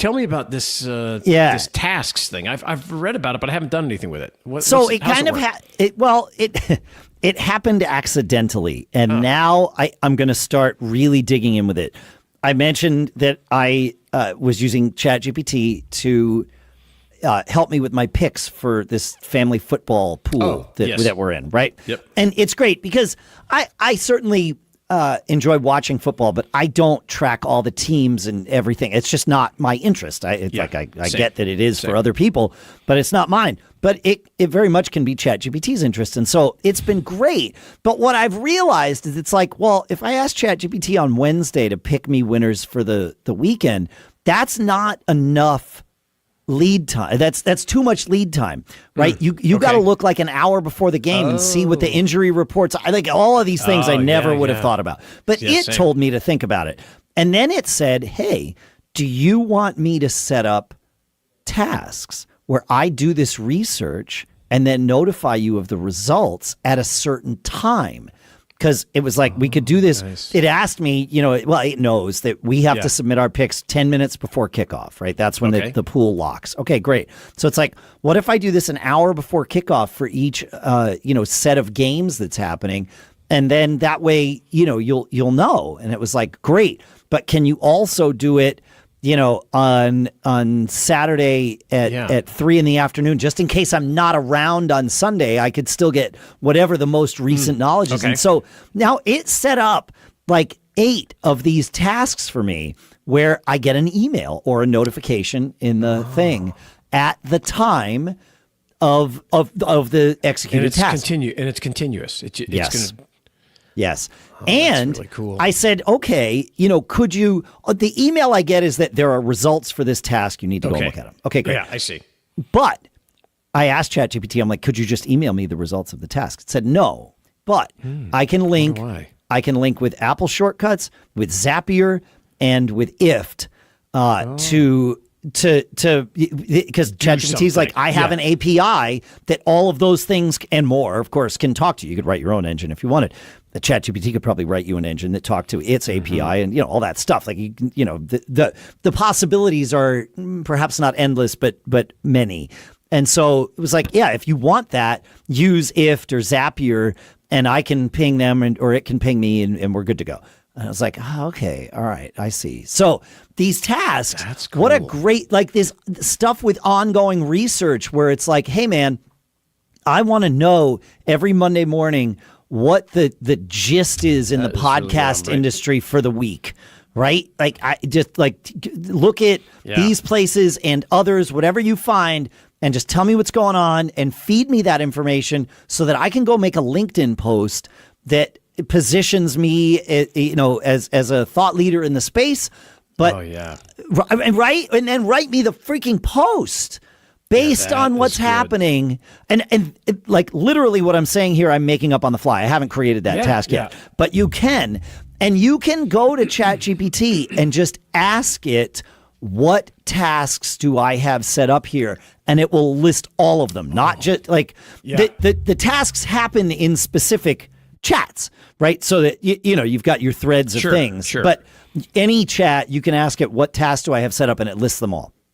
Tell me about this this tasks thing. I've read about it, but I haven't done anything with it. It happened accidentally, and now I'm going to start really digging in with it. I mentioned that I was using ChatGPT to help me with my picks for this family football pool that we're in, right? Yep. And it's great because I certainly enjoy watching football, but I don't track all the teams and everything. It's just not my interest. I get that it is for other people, but it's not mine. But it very much can be ChatGPT's interest. And so it's been great. But what I've realized is it's like, well, if I ask ChatGPT on Wednesday to pick me winners for the weekend, that's not enough lead time. That's too much lead time, right? You got to look like an hour before the game and see what the injury reports. I think all of these things I never would have thought about. But it told me to think about it. And then it said, hey, do you want me to set up tasks where I do this research and then notify you of the results at a certain time? Because it was like we could do this. Nice. It asked me, it knows that we have to submit our picks 10 minutes before kickoff, right? That's when the pool locks. Okay, great. So it's like, what if I do this an hour before kickoff for each, set of games that's happening? And then that way, you'll know. And it was like, great. But can you also do it, on Saturday at 3 p.m, just in case I'm not around on Sunday, I could still get whatever the most recent knowledge is. And so now it set up like 8 of these tasks for me where I get an email or a notification in the thing at the time of the executed task. And it's continuous. It's Yes. Oh, and that's really cool. I said, okay, could you, the email I get is that there are results for this task. You need to go look at them. Okay, great. Yeah, I see. But I asked ChatGPT, I'm like, could you just email me the results of the task? It said no, but I can link with Apple Shortcuts, with Zapier, and with IFT to because ChatGPT is like, I have an API that all of those things and more, of course, can talk to. You could write your own engine if you wanted. The ChatGPT could probably write you an engine that talked to its API and all that stuff. Like the possibilities are perhaps not endless, but many. And so it was like, yeah, if you want that, use IFT or Zapier, and I can ping them, or it can ping me, and we're good to go. And I was like, okay, all right, I see. So these tasks, that's cool. What a great, like this stuff with ongoing research where it's like, hey, man, I want to know every Monday morning what the gist is in the podcast industry for the week, right? Like I just look at these places and others, whatever you find, and just tell me what's going on and feed me that information so that I can go make a LinkedIn post that positions me, as a thought leader in the space. But right, and then write me the freaking post based on what's happening. And like literally what I'm saying here, I'm making up on the fly. I haven't created that task yet, but you can. And you can go to ChatGPT and just ask it, what tasks do I have set up here? And it will list all of them, not just like the tasks happen in specific chats, right? So that, you've got your threads of things, but any chat, you can ask it, what tasks do I have set up? And it lists them all.